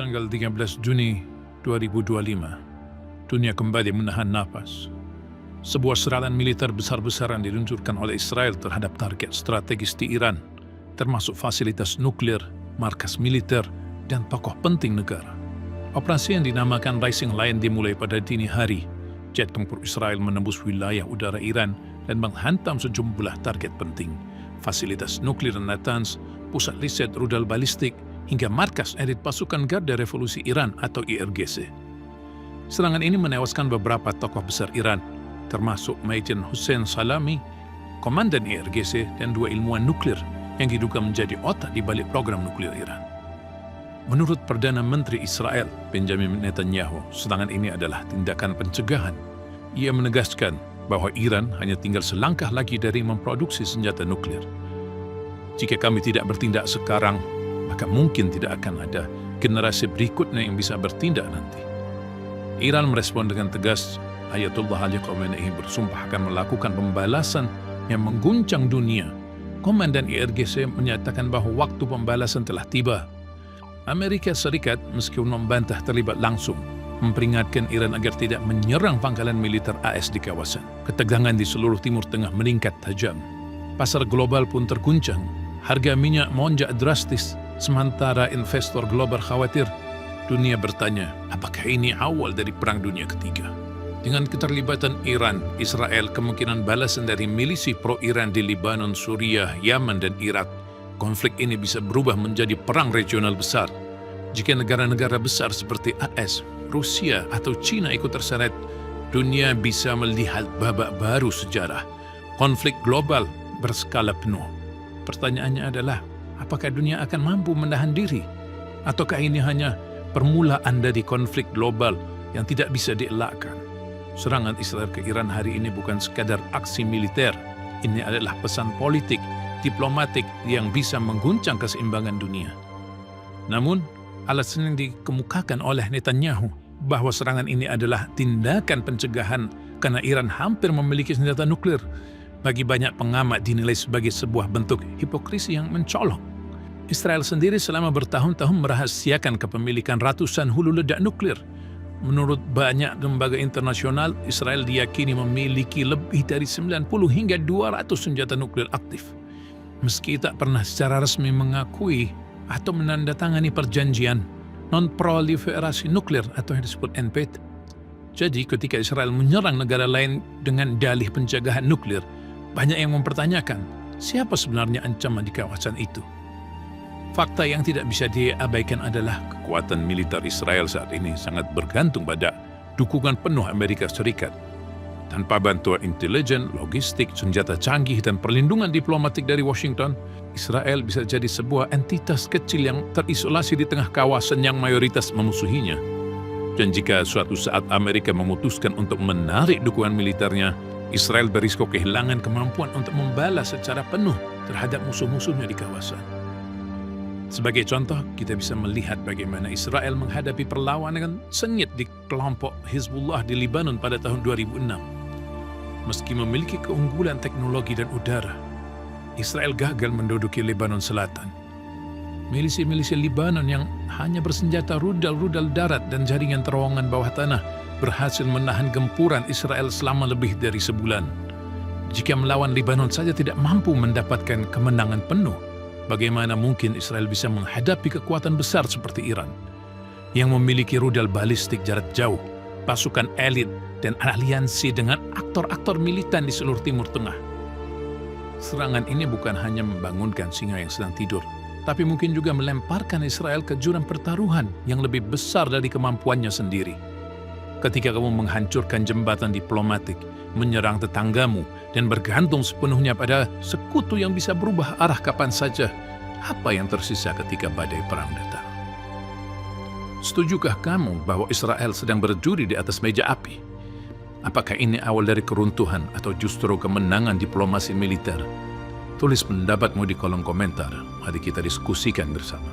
tanggal 13 Juni 2025, dunia kembali menahan napas. Sebuah serangan militer besar-besaran diluncurkan oleh Israel terhadap target strategis di Iran, termasuk fasilitas nuklir, markas militer, dan tokoh penting negara. Operasi yang dinamakan Rising Lion dimulai pada dini hari. Jet tempur Israel menembus wilayah udara Iran dan menghantam sejumlah target penting, fasilitas nuklir Natanz, pusat riset rudal balistik, hingga markas elit pasukan Garda Revolusi Iran atau IRGC. Serangan ini menewaskan beberapa tokoh besar Iran, termasuk Majen Hussein Salami, komandan IRGC, dan 2 ilmuwan nuklir yang diduga menjadi otak di balik program nuklir Iran. Menurut Perdana Menteri Israel, Benjamin Netanyahu, serangan ini adalah tindakan pencegahan. Ia menegaskan bahwa Iran hanya tinggal selangkah lagi dari memproduksi senjata nuklir. Jika kami tidak bertindak sekarang, maka mungkin tidak akan ada generasi berikutnya yang bisa bertindak nanti. Iran merespon dengan tegas. Ayatollah Ali Khamenei bersumpah akan melakukan pembalasan yang mengguncang dunia. Komandan IRGC menyatakan bahwa waktu pembalasan telah tiba. Amerika Serikat, meskipun membantah terlibat langsung, memperingatkan Iran agar tidak menyerang pangkalan militer AS di kawasan. Ketegangan di seluruh Timur Tengah meningkat tajam. Pasar global pun terguncang. Harga minyak melonjak drastis, sementara investor global khawatir. Dunia bertanya, apakah ini awal dari Perang Dunia Ketiga? Dengan keterlibatan Iran, Israel, kemungkinan balasan dari milisi pro-Iran di Lebanon, Suriah, Yaman, dan Irak, konflik ini bisa berubah menjadi perang regional besar. Jika negara-negara besar seperti AS, Rusia, atau China ikut terseret, dunia bisa melihat babak baru sejarah. Konflik global berskala penuh. Pertanyaannya adalah, apakah dunia akan mampu menahan diri? Ataukah ini hanya permulaan dari konflik global yang tidak bisa dielakkan? Serangan Israel ke Iran hari ini bukan sekadar aksi militer. Ini adalah pesan politik, diplomatik yang bisa mengguncang keseimbangan dunia. Namun, alasan yang dikemukakan oleh Netanyahu bahwa serangan ini adalah tindakan pencegahan karena Iran hampir memiliki senjata nuklir, bagi banyak pengamat dinilai sebagai sebuah bentuk hipokrisi yang mencolok. Israel sendiri selama bertahun-tahun merahasiakan kepemilikan ratusan hulu ledak nuklir. Menurut banyak lembaga internasional, Israel diyakini memiliki lebih dari 90 hingga 200 senjata nuklir aktif. Meski tak pernah secara resmi mengakui atau menandatangani perjanjian non-proliferasi nuklir atau yang disebut NPT. Jadi ketika Israel menyerang negara lain dengan dalih pencegahan nuklir, banyak yang mempertanyakan siapa sebenarnya ancaman di kawasan itu. Fakta yang tidak bisa diabaikan adalah kekuatan militer Israel saat ini sangat bergantung pada dukungan penuh Amerika Serikat. Tanpa bantuan intelijen, logistik, senjata canggih, dan perlindungan diplomatik dari Washington, Israel bisa jadi sebuah entitas kecil yang terisolasi di tengah kawasan yang mayoritas memusuhinya. Dan jika suatu saat Amerika memutuskan untuk menarik dukungan militernya, Israel berisiko kehilangan kemampuan untuk membalas secara penuh terhadap musuh-musuhnya di kawasan. Sebagai contoh, kita bisa melihat bagaimana Israel menghadapi perlawanan sengit di kelompok Hizbullah di Lebanon pada tahun 2006. Meski memiliki keunggulan teknologi dan udara, Israel gagal menduduki Lebanon Selatan. Milisi-milisi Lebanon yang hanya bersenjata rudal-rudal darat dan jaringan terowongan bawah tanah berhasil menahan gempuran Israel selama lebih dari sebulan. Jika melawan Lebanon saja tidak mampu mendapatkan kemenangan penuh, bagaimana mungkin Israel bisa menghadapi kekuatan besar seperti Iran, yang memiliki rudal balistik jarak jauh, pasukan elit, dan aliansi dengan aktor-aktor militan di seluruh Timur Tengah? Serangan ini bukan hanya membangunkan singa yang sedang tidur, tapi mungkin juga melemparkan Israel ke jurang pertaruhan yang lebih besar dari kemampuannya sendiri. Ketika kamu menghancurkan jembatan diplomatik, menyerang tetanggamu, dan bergantung sepenuhnya pada sekutu yang bisa berubah arah kapan saja, apa yang tersisa ketika badai perang datang? Setujukah kamu bahwa Israel sedang berjudi di atas meja api? Apakah ini awal dari keruntuhan atau justru kemenangan diplomasi militer? Tulis pendapatmu di kolom komentar. Mari kita diskusikan bersama.